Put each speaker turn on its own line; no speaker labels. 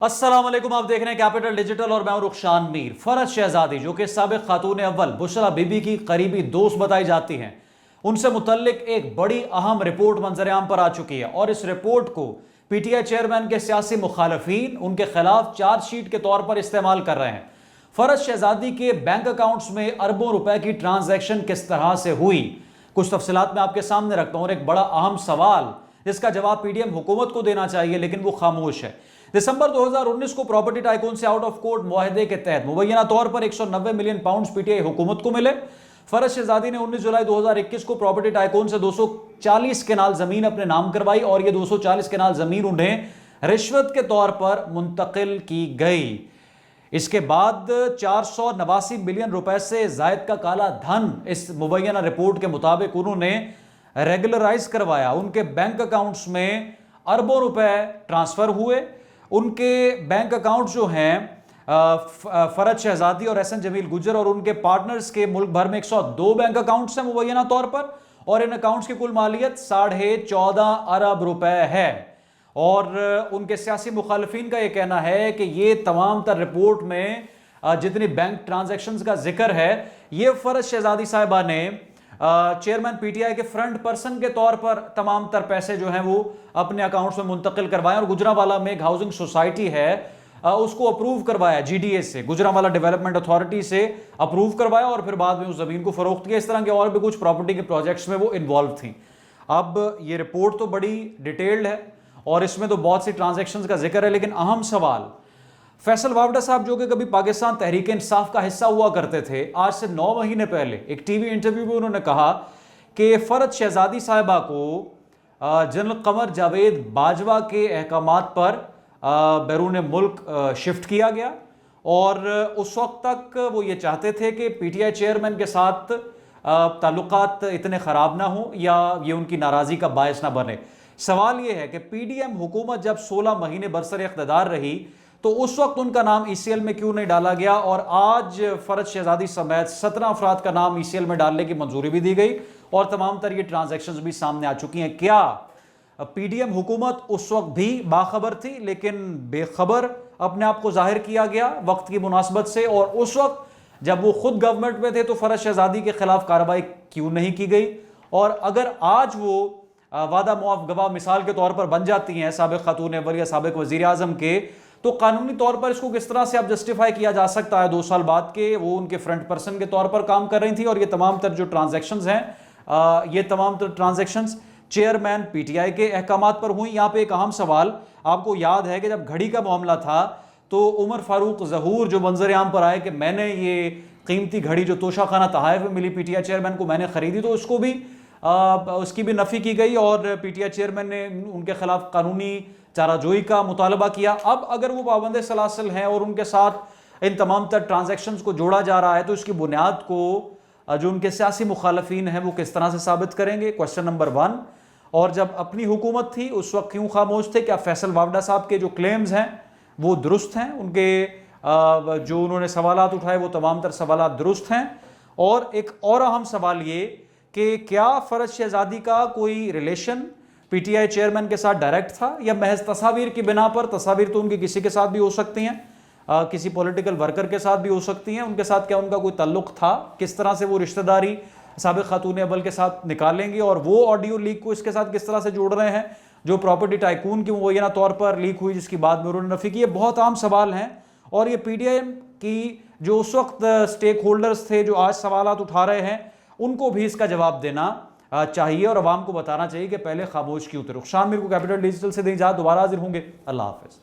अस्सलाम वालेकुम, आप देख रहे हैं कैपिटल डिजिटल और मैं हूं रुखशान मीर। फरज शहजादी जो कि साबिक खातून अव्वल बुशरा बीबी की करीबी दोस्त बताई जाती हैं, उनसे मुतल्लिक एक बड़ी अहम रिपोर्ट मंजरेआम पर आ चुकी है और इस रिपोर्ट को पीटीआई चेयरमैन के सियासी मुखालफीन उनके खिलाफ चार्जशीट के तौर पर इस्तेमाल कर रहे हैं। फरज शहजादी के बैंक अकाउंट्स में अरबों रुपए की ट्रांजैक्शन किस तरह से हुई, कुछ तफसीलात मैं आपके सामने रखता हूं और एक बड़ा अहम सवाल जिसका जवाब पीडीएम हुकूमत को देना चाहिए लेकिन वो खामोश है। दिसंबर 2019 को प्रॉपर्टी टाइकून से आउट ऑफ कोर्ट मुआहदे के तहत मुबैना तौर पर 190 मिलियन पाउंड्स पीटीआई हुकूमत को मिले। फरज शहजादी ने 19 जुलाई 2021 को प्रॉपर्टी टाइकून से 240 कनाल जमीन अपने नाम करवाई और यह 240 कनाल जमीन उन्हें रिश्वत के तौर पर मुंतकिल की गई। इसके बाद 489 मिलियन रुपए से जायद का काला धन इस मुबैना रिपोर्ट के मुताबिक उन्होंने रेगुलराइज करवाया। उनके बैंक अकाउंट्स में अरबों रुपए ट्रांसफर हुए। उनके बैंक अकाउंट जो हैं फरज शहजादी और एहसन जमील गुजर और उनके पार्टनर्स के मुल्क भर में 102 बैंक अकाउंट्स हैं मुबैना तौर पर और इन अकाउंट्स की कुल मालियत 14.5 अरब रुपए है। और उनके सियासी मुखालफिन का यह कहना है कि ये तमाम तर रिपोर्ट में जितनी बैंक ट्रांजैक्शंस का जिक्र है, ये फरज शहजादी साहिबा ने चेयरमैन पीटीआई के फ्रंट पर्सन के तौर पर तमाम तर पैसे जो हैं वो अपने अकाउंट्स में मुंतकिल करवाए और गुजरांवाला में एक हाउसिंग सोसाइटी है उसको अप्रूव करवाया, जीडीए से, गुजरांवाला डेवलपमेंट अथॉरिटी से अप्रूव करवाया और फिर बाद में उस जमीन को फरोख्त किया। इस तरह के और भी कुछ प्रॉपर्टी के प्रोजेक्ट्स में वो इन्वॉल्व थी। अब ये रिपोर्ट तो बड़ी डिटेल्ड है और इसमें तो बहुत सी ट्रांजेक्शन्स का जिक्र है, लेकिन अहम सवाल, फैसल वावड़ा साहब जो कि कभी पाकिस्तान तहरीक इंसाफ का हिस्सा हुआ करते थे, आज से 9 महीने पहले एक टीवी इंटरव्यू में उन्होंने कहा कि फरज शहजादी साहिबा को जनरल कमर जावेद बाजवा के अहकामात पर बैरून मुल्क शिफ्ट किया गया और उस वक्त तक वो ये चाहते थे कि पीटीआई चेयरमैन के साथ ताल्लुकात इतने ख़राब ना हो या ये उनकी नाराज़गी का बायस ना बने। सवाल ये है कि पीडीएम हुकूमत जब 16 महीने बरसर इख्तिदार रही तो उस वक्त उनका नाम ईसीएल में क्यों नहीं डाला गया और आज फरज शहजादी समेत 17 अफराद का नाम ईसीएल में डालने की मंजूरी भी दी गई और तमाम तर ये ट्रांजैक्शंस भी सामने आ चुकी हैं। क्या पीडीएम हुकूमत उस वक्त भी बाखबर थी लेकिन बेखबर अपने आप को जाहिर किया गया वक्त की मुनासबत से, और उस वक्त जब वो खुद गवर्नमेंट में थे तो फरज शहजादी के खिलाफ कार्रवाई क्यों नहीं की गई? और अगर आज वो वादा मुआफ गवाह मिसाल के तौर पर बन जाती हैं साबिक खातून अव्वल या साबिक वजीर आजम के, तो कानूनी तौर पर इसको किस तरह से अब जस्टिफाई किया जा सकता है 2 साल बाद के वो उनके फ्रंट पर्सन के तौर पर काम कर रही थी और ये तमाम तर जो ट्रांजैक्शंस हैं ये तमाम तर ट्रांजैक्शंस चेयरमैन पीटीआई के अहकामात पर हुई। यहाँ पे एक अहम सवाल, आपको याद है कि जब घड़ी का मामला था तो उमर फारूक ज़हूर जो मंजर आम पर आए कि मैंने ये कीमती घड़ी जो तोशा खाना तहाइफ में मिली पीटीआई चेयरमैन को मैंने खरीदी, तो उसको भी उसकी भी नफ़ी की गई और पीटीआई चेयरमैन ने उनके खिलाफ कानूनी चाराजोई का मुतालबा किया। अब अगर वो पाबंद सलासिल हैं और उनके साथ इन तमाम तर ट्रांजैक्शंस को जोड़ा जा रहा है तो इसकी बुनियाद को जो उनके सियासी मुखालफीन हैं वो किस तरह से साबित करेंगे, क्वेश्चन नंबर 1। और जब अपनी हुकूमत थी उस वक्त क्यों खामोश थे? क्या फैसल वावड़ा साहब के जो क्लेम्स हैं वो दुरुस्त हैं? उनके जो उन्होंने सवालात उठाए वो तमाम तर सवालात दुरुस्त हैं? और एक और अहम सवाल ये कि क्या फरज शहजादी का कोई रिलेशन पीटीआई चेयरमैन के साथ डायरेक्ट था या महज तस्वीर की बिना पर? तस्वीर तो उनकी किसी के साथ भी हो सकती हैं, किसी पॉलिटिकल वर्कर के साथ भी हो सकती हैं, उनके साथ क्या उनका कोई ताल्लुक था? किस तरह से वो रिश्तेदारी साबिक खातून अव्वल के साथ निकालेंगे और वो ऑडियो लीक को इसके साथ किस तरह से जोड़ रहे हैं जो प्रॉपर्टी टाइकून की मुबैना तौर पर लीक हुई जिसकी बाद में उन्होंने नफी की? ये बहुत आम सवाल हैं और ये पीटीआई की जो उस वक्त स्टेक होल्डर्स थे जो आज सवालात उठा रहे हैं उनको भी इसका जवाब देना चाहिए और अवाम को बताना चाहिए कि पहले खामोश क्यों थे। रुखशान मीर को कैपिटल डिजिटल से दी इजाज़त, दोबारा हाजिर होंगे। अल्लाह हाफ़िज़।